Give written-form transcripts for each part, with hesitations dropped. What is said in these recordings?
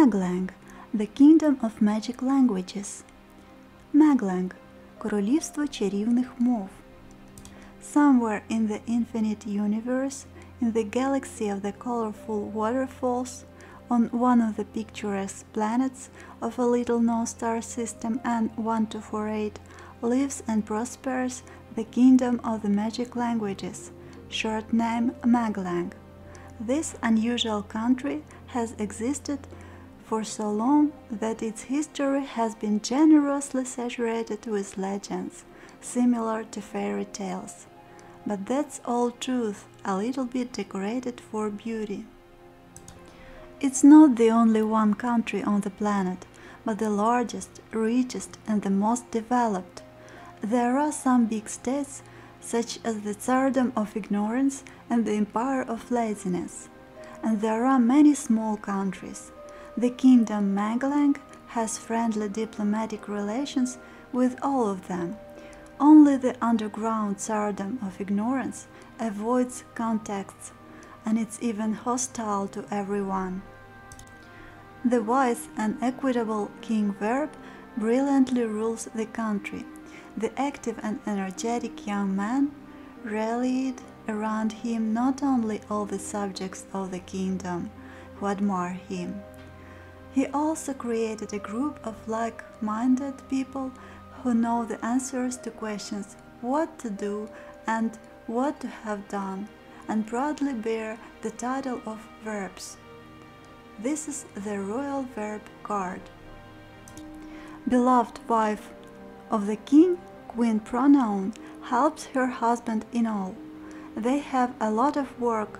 Maglang, the kingdom of magic languages. Maglang, Королівство чарівних мов. Somewhere in the infinite universe, in the galaxy of the colorful waterfalls, on one of the picturesque planets of a little-known star system N1248, lives and prospers the kingdom of the magic languages, short name Maglang. This unusual country has existed for so long that its history has been generously saturated with legends, similar to fairy tales. But that's all truth, a little bit decorated for beauty. It's not the only one country on the planet, but the largest, richest, and the most developed. There are some big states, such as the Tsardom of Ignorance and the Empire of Laziness. And there are many small countries. The kingdom Maglang has friendly diplomatic relations with all of them. Only the underground Tsardom of Ignorance avoids contacts, and it's even hostile to everyone. The wise and equitable King Verb brilliantly rules the country. The active and energetic young man rallied around him not only all the subjects of the kingdom who admire him. He also created a group of like-minded people who know the answers to questions what to do and what to have done, and proudly bear the title of verbs. This is the royal verb card. Beloved wife of the king, queen pronoun, helps her husband in all. They have a lot of work,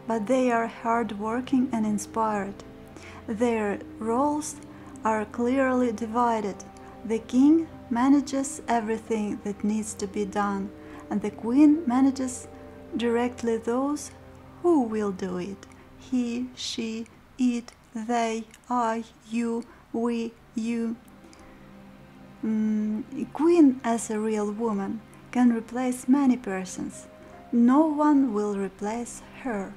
but they are hard-working and inspired. Their roles are clearly divided. The king manages everything that needs to be done, and the queen manages directly those who will do it. He, she, it, they, I, you, we, you. Queen as a real woman can replace many persons. No one will replace her.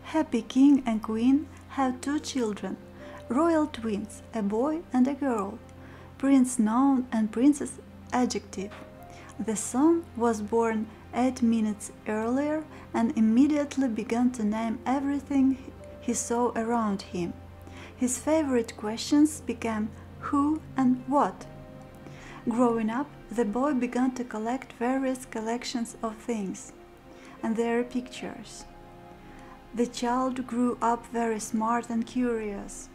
Happy king and queen have two children, royal twins, a boy and a girl, prince noun and princess adjective. The son was born 8 minutes earlier and immediately began to name everything he saw around him. His favorite questions became who and what. Growing up, the boy began to collect various collections of things and their pictures. The child grew up very smart and curious.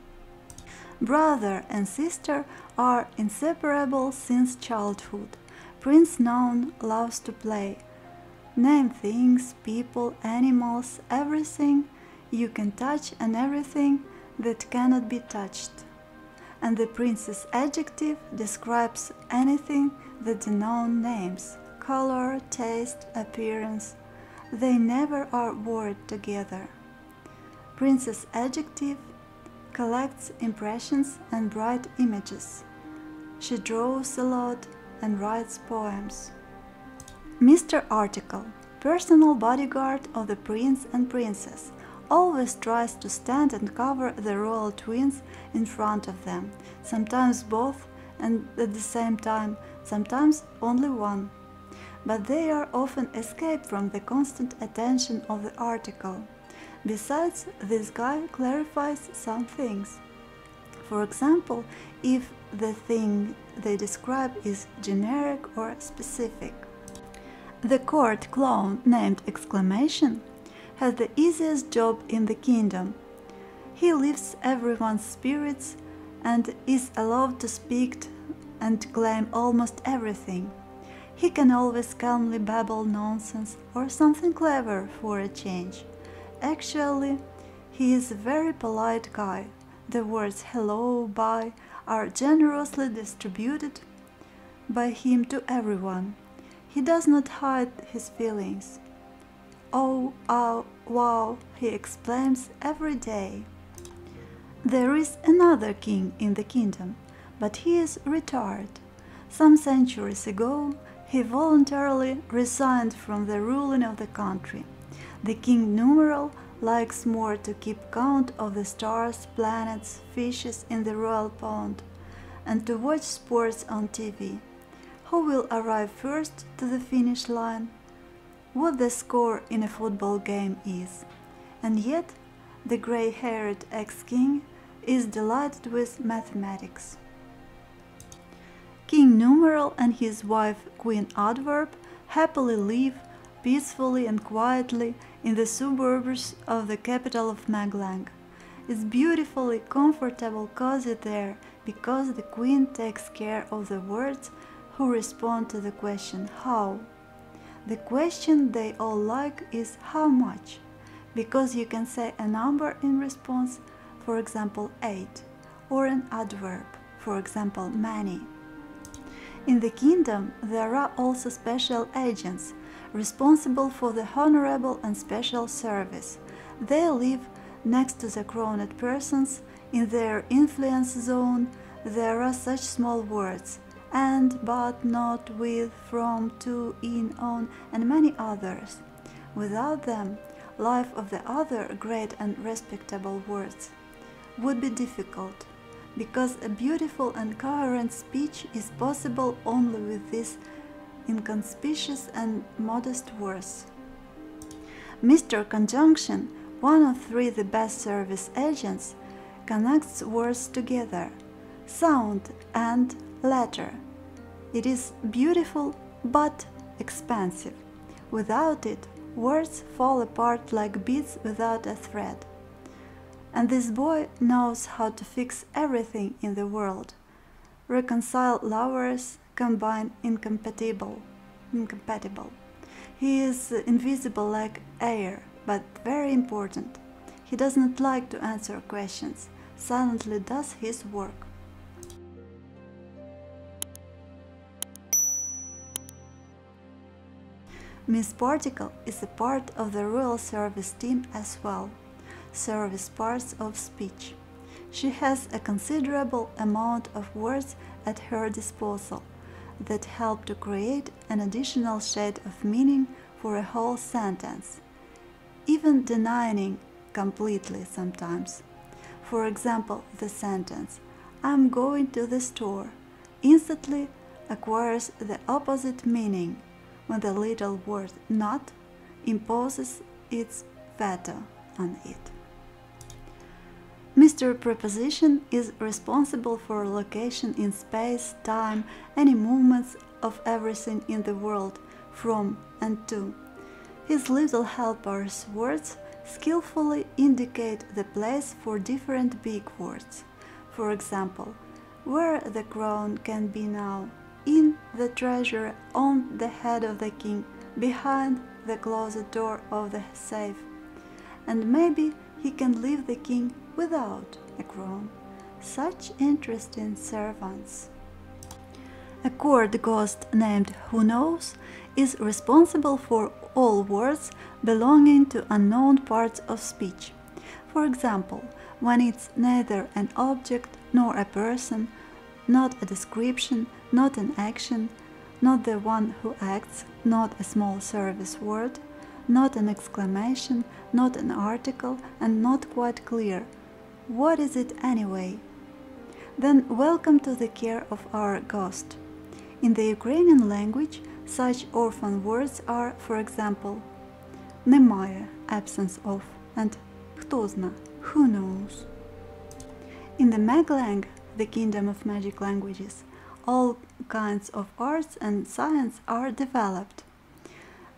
Brother and sister are inseparable since childhood. Prince noun loves to play. Name things, people, animals, everything you can touch and everything that cannot be touched. And the princess adjective describes anything that the noun names: color, taste, appearance. They never are word together. Princess adjective collects impressions and bright images. She draws a lot and writes poems. Mr. Article, personal bodyguard of the prince and princess, always tries to stand and cover the royal twins in front of them, sometimes both and at the same time, sometimes only one. But they are often escaped from the constant attention of the article. Besides, this guy clarifies some things. For example, if the thing they describe is generic or specific. The court clown named Exclamation has the easiest job in the kingdom. He lifts everyone's spirits and is allowed to speak and claim almost everything. He can always calmly babble nonsense or something clever for a change. Actually, he is a very polite guy. The words hello, bye are generously distributed by him to everyone. He does not hide his feelings. Oh, wow, he exclaims every day. There is another king in the kingdom, but he is retired. Some centuries ago, he voluntarily resigned from the ruling of the country. The king numeral likes more to keep count of the stars, planets, fishes in the royal pond, and to watch sports on TV. Who will arrive first to the finish line? What the score in a football game is. And yet, the grey-haired ex-king is delighted with mathematics. King Numeral and his wife Queen Adverb happily live peacefully and quietly in the suburbs of the capital of Maglang. It's beautifully comfortable, cozy there, because the queen takes care of the words who respond to the question how. The question they all like is how much, because you can say a number in response, for example 8, or an adverb, for example many. In the kingdom there are also special agents, responsible for the honorable and special service. They live next to the crowned persons. In their influence zone there are such small words: and, but, not, with, from, to, in, on, and many others. Without them, life of the other great and respectable words would be difficult, because a beautiful and coherent speech is possible only with these inconspicuous and modest words. Mr. Conjunction, one of three the best service agents, connects words together, sound and letter. It is beautiful but expensive. Without it, words fall apart like beads without a thread. And this boy knows how to fix everything in the world, reconcile lovers, combine incompatible. He is invisible like air, but very important. He does not like to answer questions, silently does his work. Miss Particle is a part of the royal service team as well, service parts of speech. She has a considerable amount of words at her disposal that help to create an additional shade of meaning for a whole sentence, even denying completely sometimes. For example, the sentence, "I'm going to the store," instantly acquires the opposite meaning when the little word "not" imposes its veto on it. Mr. Preposition is responsible for location in space, time, any movements of everything in the world, from and to. His little helpers' words skillfully indicate the place for different big words. For example, where the crown can be now, in the treasure, on the head of the king, behind the closet door of the safe. And maybe he can leave the king without a crown. Such interesting servants. A court ghost named Who Knows is responsible for all words belonging to unknown parts of speech. For example, when it's neither an object nor a person, not a description, not an action, not the one who acts, not a small service word, not an exclamation, not an article, and not quite clear. What is it anyway? Then welcome to the care of our ghost. In the Ukrainian language, such orphan words are, for example, немає, absence of, and хто зна, who knows. In the Maglang, the kingdom of magic languages, all kinds of arts and science are developed.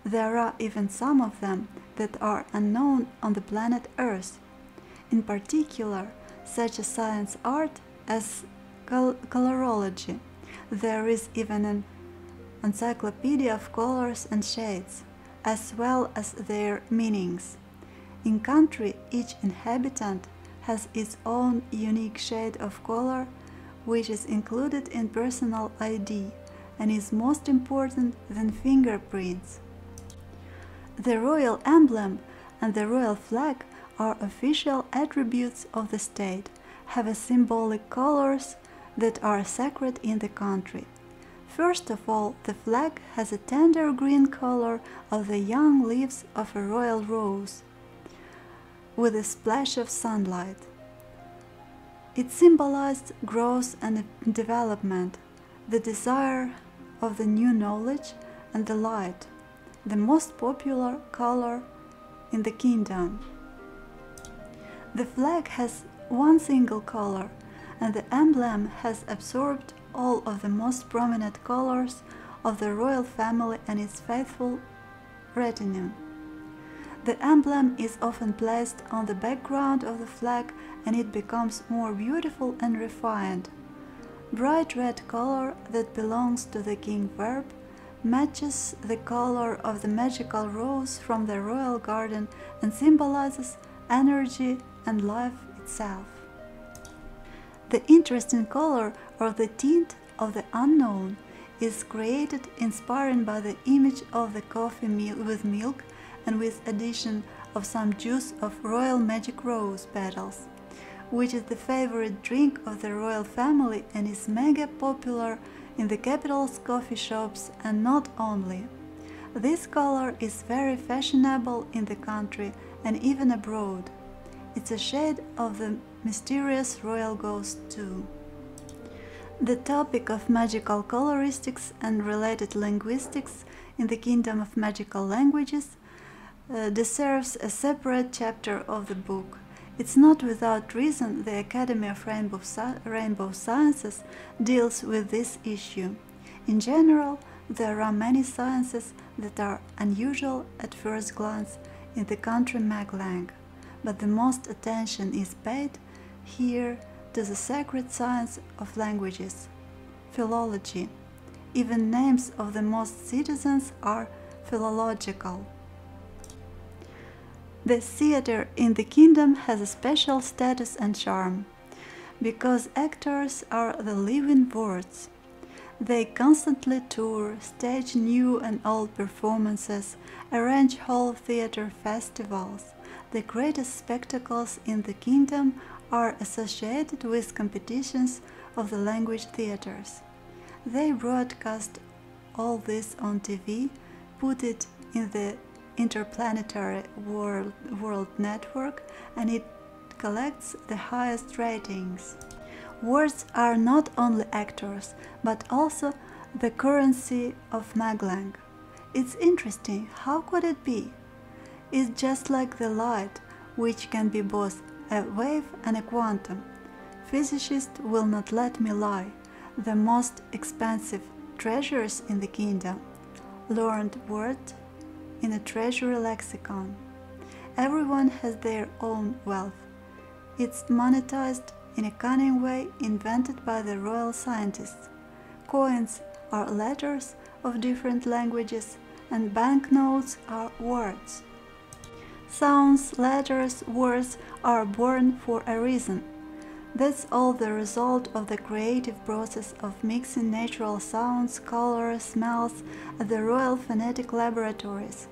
There are even some of them that are unknown on the planet Earth. In particular, such a science art as colorology. There is even an encyclopedia of colors and shades, as well as their meanings. In country, each inhabitant has its own unique shade of color, which is included in personal ID and is most important than fingerprints. The royal emblem and the royal flag are official attributes of the state, have a symbolic colors that are sacred in the country. First of all, the flag has a tender green color of the young leaves of a royal rose. with a splash of sunlight. It symbolized growth and development, the desire of the new knowledge and the light, the most popular color in the kingdom. The flag has one single color, and the emblem has absorbed all of the most prominent colors of the royal family and its faithful retinue. The emblem is often placed on the background of the flag, and it becomes more beautiful and refined. Bright red color that belongs to the king verb matches the color of the magical rose from the royal garden and symbolizes energy and life itself. The interesting color, or the tint of the unknown, is created inspired by the image of the coffee with milk and with addition of some juice of royal magic rose petals, which is the favorite drink of the royal family and is mega popular in the capital's coffee shops, and not only. This color is very fashionable in the country and even abroad. It's a shade of the mysterious royal ghost too. The topic of magical coloristics and related linguistics in the Kingdom of Magical Languages deserves a separate chapter of the book. It's not without reason the Academy of Rainbow Sciences deals with this issue. In general, there are many sciences that are unusual at first glance in the country Maglang, but the most attention is paid here to the sacred science of languages, philology. Even names of the most citizens are philological. The theater in the kingdom has a special status and charm, because actors are the living words. They constantly tour, stage new and old performances, arrange whole theater festivals. The greatest spectacles in the kingdom are associated with competitions of the language theaters. They broadcast all this on TV, put it in the interplanetary world network, and it collects the highest ratings. Words are not only actors, but also the currency of Maglang. It's interesting, how could it be? It's just like the light, which can be both a wave and a quantum. Physicists will not let me lie. The most expensive treasures in the kingdom, learned words in a treasury lexicon. Everyone has their own wealth. It's monetized in a cunning way invented by the royal scientists. Coins are letters of different languages, and banknotes are words. Sounds, letters, words are born for a reason. That's all the result of the creative process of mixing natural sounds, colors, smells at the Royal Phonetic Laboratories.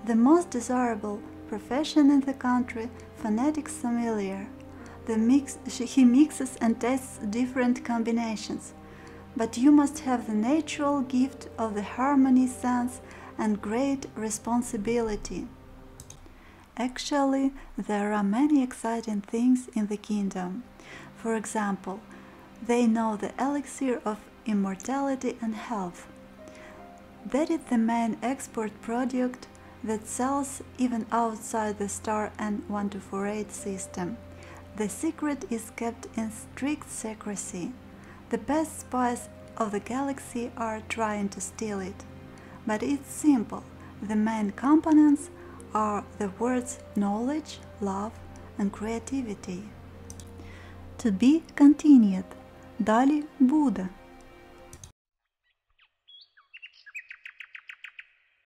The most desirable profession in the country, phonetic sommelier. He mixes and tests different combinations. But you must have the natural gift of the harmony sense and great responsibility. Actually, there are many exciting things in the kingdom. For example, they know the elixir of immortality and health. That is the main export product that sells even outside the star N1248 system. The secret is kept in strict secrecy. The best spies of the galaxy are trying to steal it. But it's simple. The main components are the words knowledge, love and creativity. To be continued. Далі буде.